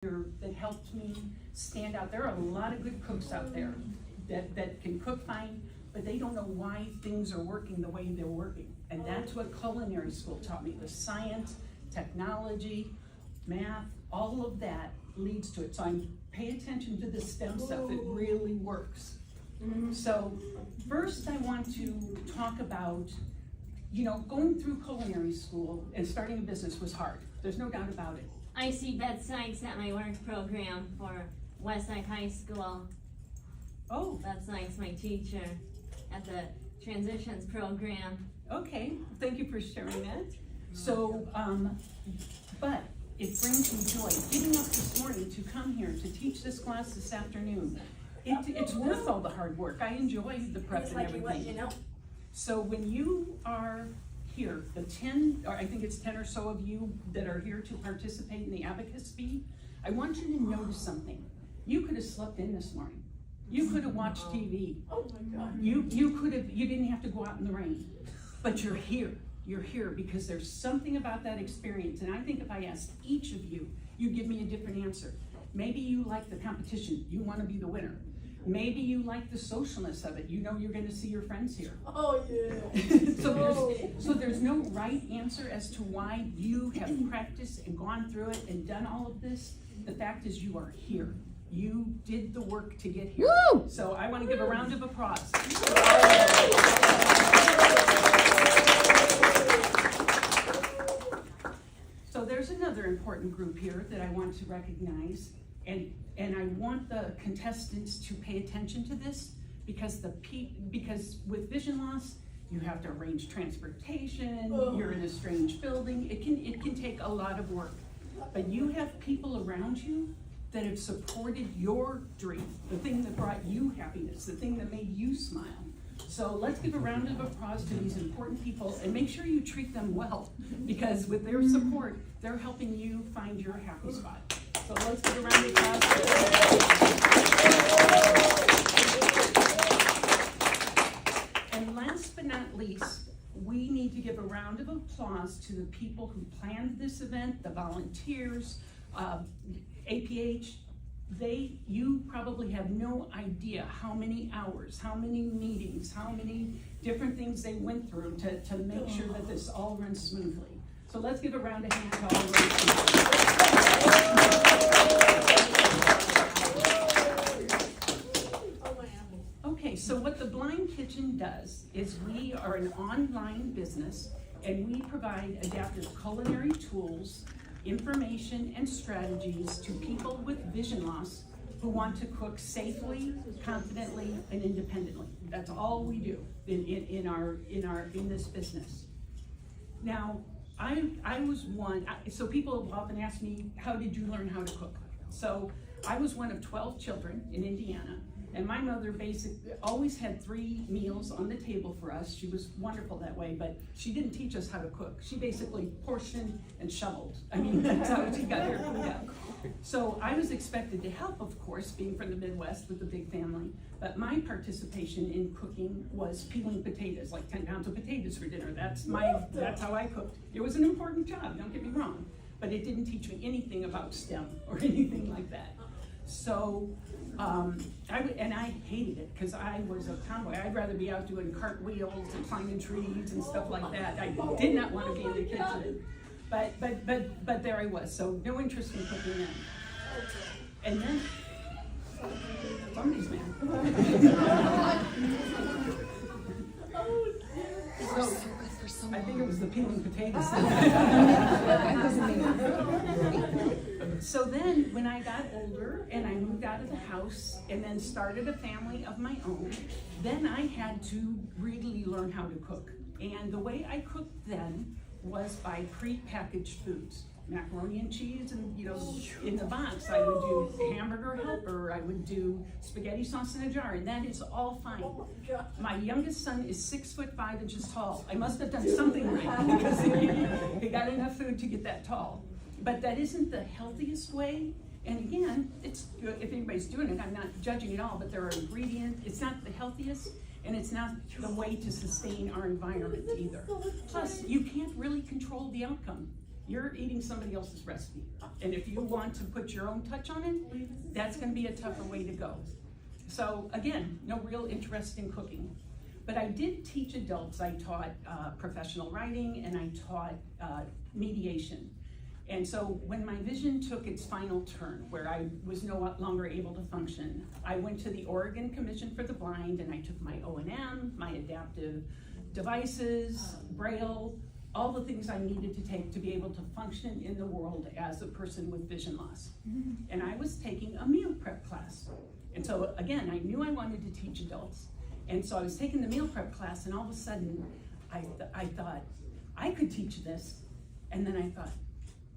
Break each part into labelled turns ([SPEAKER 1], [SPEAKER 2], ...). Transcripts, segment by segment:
[SPEAKER 1] that helped me stand out. There are a lot of good cooks out there that can cook fine, but they don't know why things are working the way they're working. And that's what culinary school taught me. The science, technology, math, all of that leads to it. So I pay attention to the STEM stuff. It really works. So first I want to talk about, going through culinary school and starting a business was hard. There's no doubt about it.
[SPEAKER 2] I see Beth Sykes at my work program for Westside High School.
[SPEAKER 1] Oh.
[SPEAKER 2] Beth Sykes, my teacher at the Transitions program.
[SPEAKER 1] Okay, thank you for sharing that. So, but it brings me joy. Getting up this morning to come here to teach this class this afternoon, it's worth all the hard work. I enjoy the prep and everything. So when you are here, the 10, or I think it's 10 or so of you that are here to participate in the Abacus Bee, I want you to notice something. You could have slept in this morning. You could have watched TV. Oh my God. You didn't have to go out in the rain, but you're here. You're here because there's something about that experience. And I think if I asked each of you, you'd give me a different answer. Maybe you like the competition. You want to be the winner. Maybe you like the socialness of it. You know you're going to see your friends here.
[SPEAKER 3] Oh yeah.
[SPEAKER 1] So there's no right answer as to why you have practiced and gone through it and done all of this. The fact is you are here. You did the work to get here. Woo! So I want to give a round of applause. So there's another important group here that I want to recognize. And I want the contestants to pay attention to this because with vision loss, you have to arrange transportation, you're in a strange building, it can take a lot of work. But you have people around you that have supported your dream, the thing that brought you happiness, the thing that made you smile. So let's give a round of applause to these important people and make sure you treat them well because with their support, they're helping you find your happy spot. So let's give a round of applause. And last but not least, we need to give a round of applause to the people who planned this event, the volunteers, APH. You probably have no idea how many hours, how many meetings, how many different things they went through to make sure that this all runs smoothly. So let's give a round of hand to all of Okay, so what the Blind Kitchen does is we are an online business and we provide adaptive culinary tools, information and strategies to people with vision loss who want to cook safely, confidently, and independently. That's all we do in this business. Now, I was one, so people have often asked me, how did you learn how to cook? So I was one of 12 children in Indiana, and my mother basically always had 3 meals on the table for us. She was wonderful that way, but she didn't teach us how to cook. She basically portioned and shoveled. I mean, that's how she got her food out. So I was expected to help, of course, being from the Midwest with a big family, but my participation in cooking was peeling potatoes, like 10 pounds of potatoes for dinner. That's how I cooked. It was an important job, don't get me wrong, but it didn't teach me anything about STEM or anything like that. So, I hated it because I was a tomboy. I'd rather be out doing cartwheels and climbing trees and stuff like that. I did not want to be in the kitchen. But there I was, so no interest in cooking then. And then, somebody's man. So, I think it was the peeling potatoes. So then, when I got older and I moved out of the house and then started a family of my own, then I had to really learn how to cook. And the way I cooked then was by pre-packaged foods. Macaroni and cheese, and in the box I would do hamburger helper, I would do spaghetti sauce in a jar, and that is all fine. My youngest son is 6'5" tall. I must have done something right because he got enough food to get that tall. But that isn't the healthiest way. And again, it's good if anybody's doing it. I'm not judging at all, but there are ingredients. It's not the healthiest, and it's not the way to sustain our environment either. Plus, you can't really control the outcome. you're eating somebody else's recipe. And if you want to put your own touch on it, that's gonna be a tougher way to go. So again, no real interest in cooking. But I did teach adults. I taught professional writing and I taught mediation. And so when my vision took its final turn, where I was no longer able to function, I went to the Oregon Commission for the Blind and I took my O&M, my adaptive devices, Braille, all the things I needed to take to be able to function in the world as a person with vision loss. And I was taking a meal prep class. And so again, I knew I wanted to teach adults. And so I was taking the meal prep class and all of a sudden I thought, I could teach this. And then I thought,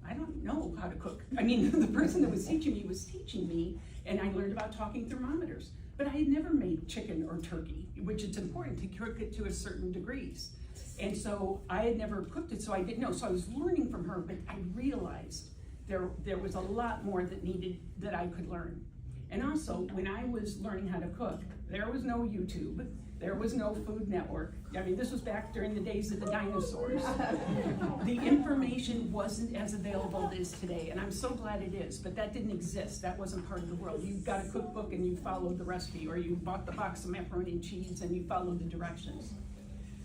[SPEAKER 1] I don't know how to cook. I mean, the person that was teaching me, and I learned about talking thermometers. But I had never made chicken or turkey, which it's important to cook it to a certain degrees. And so I had never cooked it, so I didn't know. So I was learning from her, but I realized there was a lot more that I could learn. And also, when I was learning how to cook, there was no YouTube, there was no Food Network. I mean, this was back during the days of the dinosaurs. The information wasn't as available as today, and I'm so glad it is, but that didn't exist. That wasn't part of the world. You got a cookbook and you followed the recipe, or you bought the box of macaroni and cheese and you followed the directions.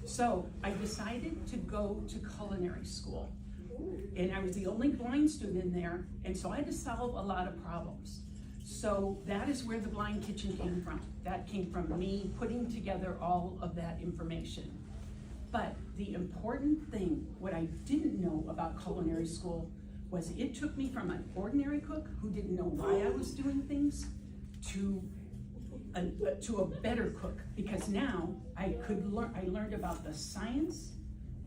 [SPEAKER 1] So I decided to go to culinary school, and I was the only blind student in there, and so I had to solve a lot of problems. So that is where the Blind Kitchen came from. That came from me putting together all of that information. But the important thing, what I didn't know about culinary school, was it took me from an ordinary cook who didn't know why I was doing things to a better cook, because now I learned about the science,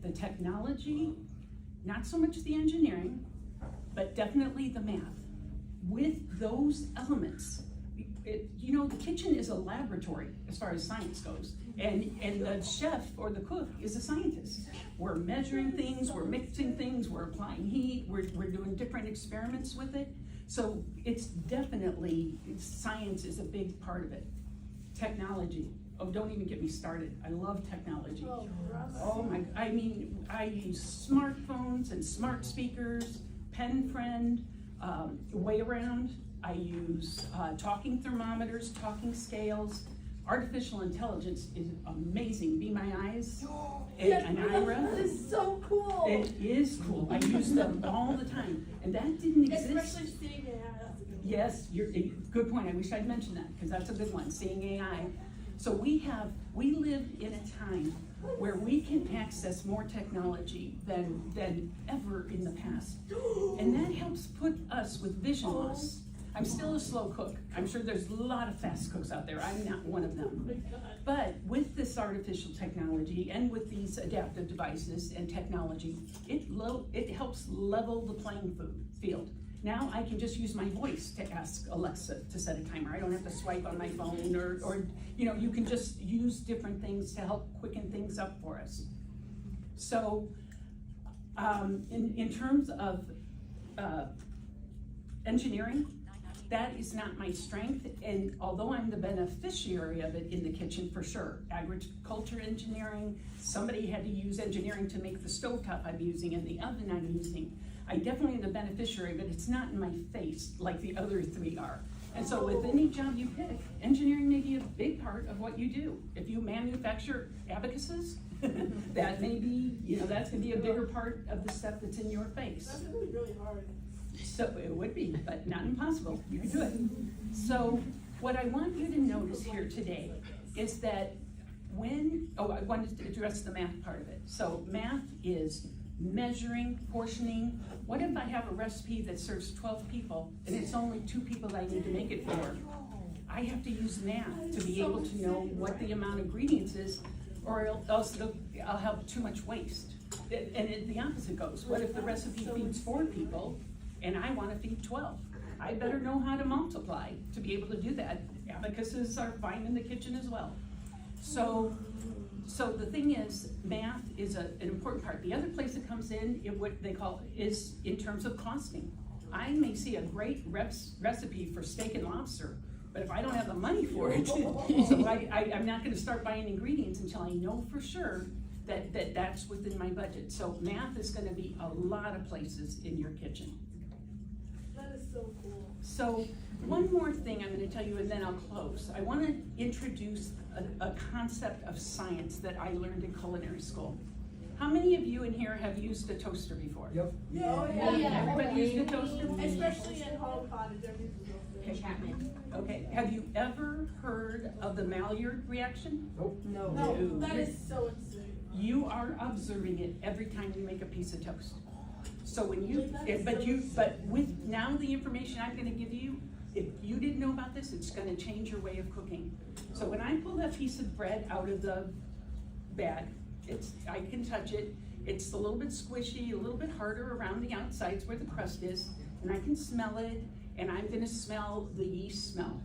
[SPEAKER 1] the technology, not so much the engineering, but definitely the math. With those elements, you know, the kitchen is a laboratory as far as science goes, and the chef or the cook is a scientist. We're measuring things, we're mixing things, we're applying heat, we're doing different experiments with it. So it's definitely, science is a big part of it. Technology, oh, don't even get me started. I love technology. Oh my, I mean, I use smartphones and smart speakers, pen friend, way around. I use talking thermometers, talking scales. Artificial intelligence is amazing. Be My Eyes and Ira.
[SPEAKER 3] This is so cool.
[SPEAKER 1] It is cool. I use them all the time, and that didn't exist.
[SPEAKER 3] Especially seeing AI. That's a good one.
[SPEAKER 1] Yes, good point. I wish I'd mentioned that, because that's a good one. Seeing AI. So we live in a time where we can access more technology than ever in the past. And that helps put us with vision loss. I'm still a slow cook. I'm sure there's a lot of fast cooks out there. I'm not one of them. But with this artificial technology and with these adaptive devices and technology, it helps level the playing field. Now I can just use my voice to ask Alexa to set a timer. I don't have to swipe on my phone, or you know, you can just use different things to help quicken things up for us. So in terms of engineering, that is not my strength, and although I'm the beneficiary of it in the kitchen for sure, agriculture engineering, somebody had to use engineering to make the stovetop I'm using and the oven I'm using. I definitely am the beneficiary, but it's not in my face like the other three are. And so with any job you pick, engineering may be a big part of what you do. If you manufacture abacuses, that may be, you know, that's gonna be a bigger part of the stuff that's in your face.
[SPEAKER 3] That's gonna be really hard.
[SPEAKER 1] So it would be, but not impossible. You can do it. So what I want you to notice here today is that I wanted to address the math part of it. So math is measuring, portioning. What if I have a recipe that serves 12 people and it's only 2 people I need to make it for? I have to use math to be able to know what the amount of ingredients is, or else I'll have too much waste. And the opposite goes. What if the recipe feeds 4 people and I want to feed 12? I better know how to multiply to be able to do that. Abacuses are fine in the kitchen as well. So the thing is, math is an important part. The other place it comes in what they call is in terms of costing. I may see a great recipe for steak and lobster, but if I don't have the money for it, so I'm not going to start buying ingredients until I know for sure that's within my budget. So math is gonna be a lot of places in your kitchen.
[SPEAKER 3] That is so cool.
[SPEAKER 1] So one more thing I'm gonna tell you and then I'll close. I wanna introduce a concept of science that I learned in culinary school. How many of you in here have used a toaster before?
[SPEAKER 4] Yep.
[SPEAKER 3] Oh, yeah.
[SPEAKER 1] Everybody used a toaster?
[SPEAKER 3] Especially in home cottage, everything's
[SPEAKER 2] The Chapman.
[SPEAKER 1] Okay, have you ever heard of the Maillard reaction?
[SPEAKER 4] Nope.
[SPEAKER 3] No, that is so insane.
[SPEAKER 1] You are observing it every time you make a piece of toast. So when you,
[SPEAKER 3] That is
[SPEAKER 1] but with now the information I'm gonna give you, if you didn't know about this, it's gonna change your way of cooking. So when I pull that piece of bread out of the bag, I can touch it, it's a little bit squishy, a little bit harder around the outsides where the crust is, and I can smell it, and I'm gonna smell the yeast smell.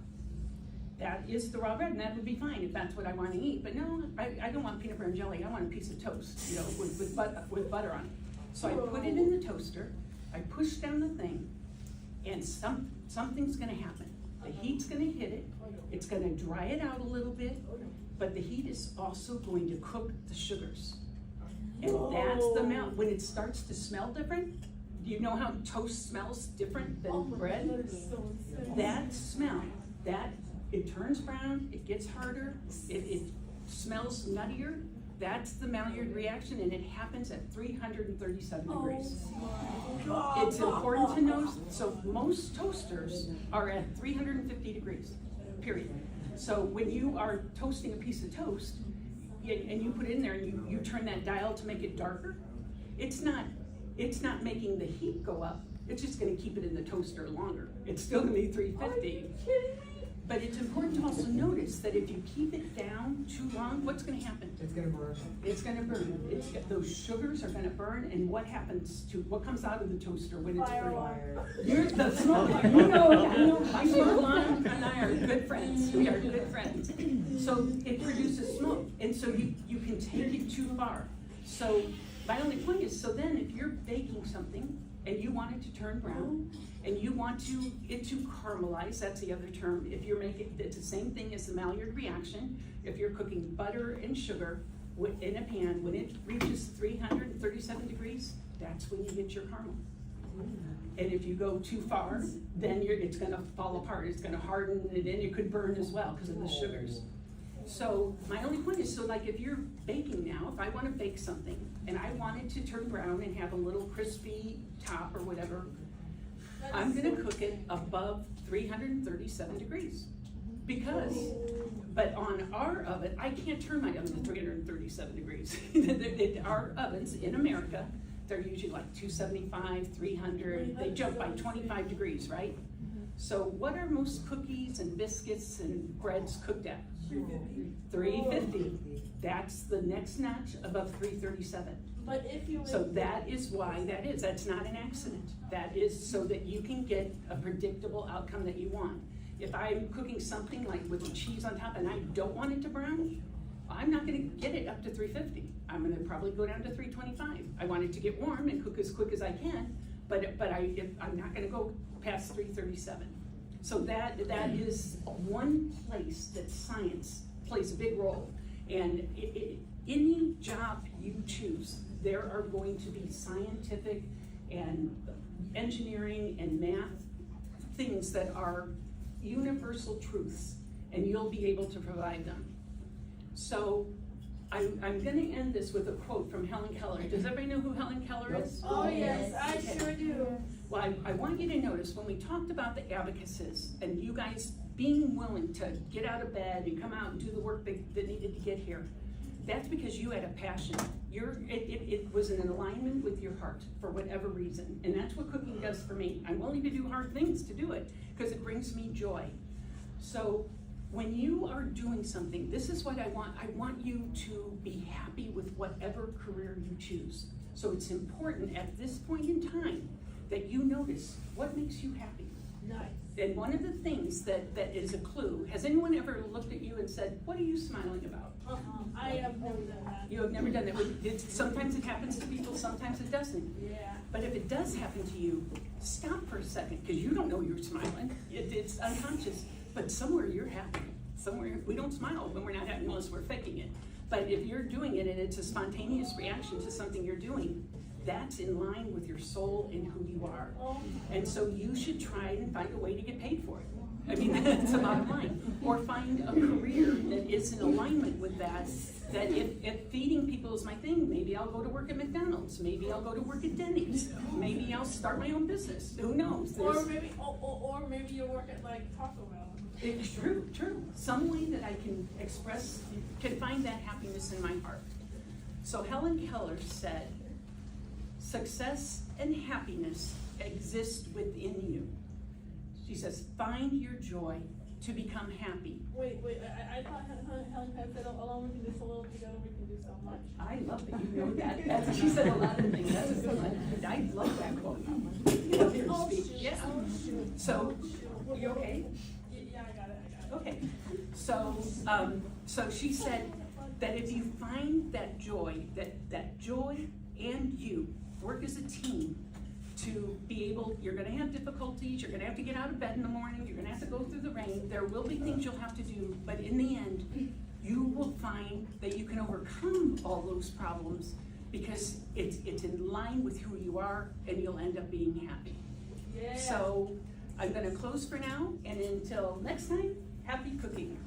[SPEAKER 1] That is the raw bread, and that would be fine if that's what I wanna eat, but no, I don't want peanut butter and jelly, I want a piece of toast, you know, with butter on it. So I put it in the toaster, I push down the thing, and something's gonna happen. The heat's gonna hit it, it's gonna dry it out a little bit, but the heat is also going to cook the sugars. And that's the when it starts to smell different, do you know how toast smells different than bread?
[SPEAKER 3] That is so insane.
[SPEAKER 1] That smell, it turns brown, it gets harder, it smells nuttier. That's the Maillard reaction, and it happens at 337 degrees.
[SPEAKER 3] Oh my God.
[SPEAKER 1] It's important to know, so most toasters are at 350 degrees, period. So when you are toasting a piece of toast, and you put it in there and you turn that dial to make it darker, it's not making the heat go up, it's just gonna keep it in the toaster longer. It's still gonna be 350.
[SPEAKER 3] Are you kidding me?
[SPEAKER 1] But it's important to also notice that if you keep it down too long, what's gonna happen?
[SPEAKER 4] It's gonna burn.
[SPEAKER 1] It's gonna burn. Those sugars are gonna burn, and what comes out of the toaster when it's burning?
[SPEAKER 3] Fire.
[SPEAKER 1] You're the smoke. You know, my mom and I are good friends. We are good friends. So it produces smoke, and so you can take it too far. So my only point is, so then if you're baking something and you want it to turn brown, and you want it to caramelize, that's the other term. If you're making, it's the same thing as the Maillard reaction. If you're cooking butter and sugar in a pan, when it reaches 337 degrees, that's when you get your caramel. And if you go too far, then it's gonna fall apart. It's gonna harden, and then it could burn as well because of the sugars. So my only point is, so like if you're baking now, if I wanna bake something and I want it to turn brown and have a little crispy top or whatever, I'm gonna cook it above 337 degrees. But on our oven, I can't turn my oven to 337 degrees. Our ovens in America, they're usually like 275, 300, they jump by 25 degrees, right? So what are most cookies and biscuits and breads cooked at? 350. That's the next notch above 337.
[SPEAKER 3] But if you
[SPEAKER 1] So that is why that is. That's not an accident. That is so that you can get a predictable outcome that you want. If I'm cooking something like with the cheese on top and I don't want it to brown, I'm not gonna get it up to 350. I'm gonna probably go down to 325. I want it to get warm and cook as quick as I can, but I'm not gonna go past 337. So that is one place that science plays a big role. And any job you choose, there are going to be scientific and engineering and math things that are universal truths, and you'll be able to provide them. So I'm gonna end this with a quote from Helen Keller. Does everybody know who Helen Keller is?
[SPEAKER 3] Oh yes, I sure do.
[SPEAKER 1] Well, I want you to notice when we talked about the abacuses and you guys being willing to get out of bed and come out and do the work that needed to get here, that's because you had a passion. It was in alignment with your heart for whatever reason. And that's what cooking does for me. I'm willing to do hard things to do it because it brings me joy. So when you are doing something, this is what I want. I want you to be happy with whatever career you choose. So it's important at this point in time that you notice what makes you happy.
[SPEAKER 3] Nice.
[SPEAKER 1] And one of the things that is a clue, has anyone ever looked at you and said, what are you smiling about?
[SPEAKER 3] I have never done that.
[SPEAKER 1] You have never done that. Sometimes it happens to people, sometimes it doesn't.
[SPEAKER 3] Yeah.
[SPEAKER 1] But if it does happen to you, stop for a second, because you don't know you're smiling. It's unconscious, but somewhere you're happy. Somewhere, we don't smile when we're not happy unless we're faking it. But if you're doing it and it's a spontaneous reaction to something you're doing, that's in line with your soul and who you are. And so you should try and find a way to get paid for it. I mean, that's the bottom line. Or find a career that is in alignment with that. That if feeding people is my thing, maybe I'll go to work at McDonald's. Maybe I'll go to work at Denny's. Maybe I'll start my own business. Who knows?
[SPEAKER 3] Or maybe you'll work at like Taco Bell.
[SPEAKER 1] It's true. Some way that I can express, can find that happiness in my heart. So Helen Keller said, success and happiness exist within you. She says, find your joy to become happy.
[SPEAKER 3] Wait, I thought Helen had said, alone we can do so little, together we can do so much.
[SPEAKER 1] I love that you know that. She said a lot of things. That's a good one. I love that quote. You love her speech. Yeah. So, you okay?
[SPEAKER 3] Yeah, I got it.
[SPEAKER 1] Okay. So she said that if you find that joy, that joy and you work as a team to be able, you're gonna have difficulties, you're gonna have to get out of bed in the morning, you're gonna have to go through the rain, there will be things you'll have to do, but in the end, you will find that you can overcome all those problems because it's in line with who you are and you'll end up being happy.
[SPEAKER 3] Yeah.
[SPEAKER 1] So I'm gonna close for now, and until next time, happy cooking.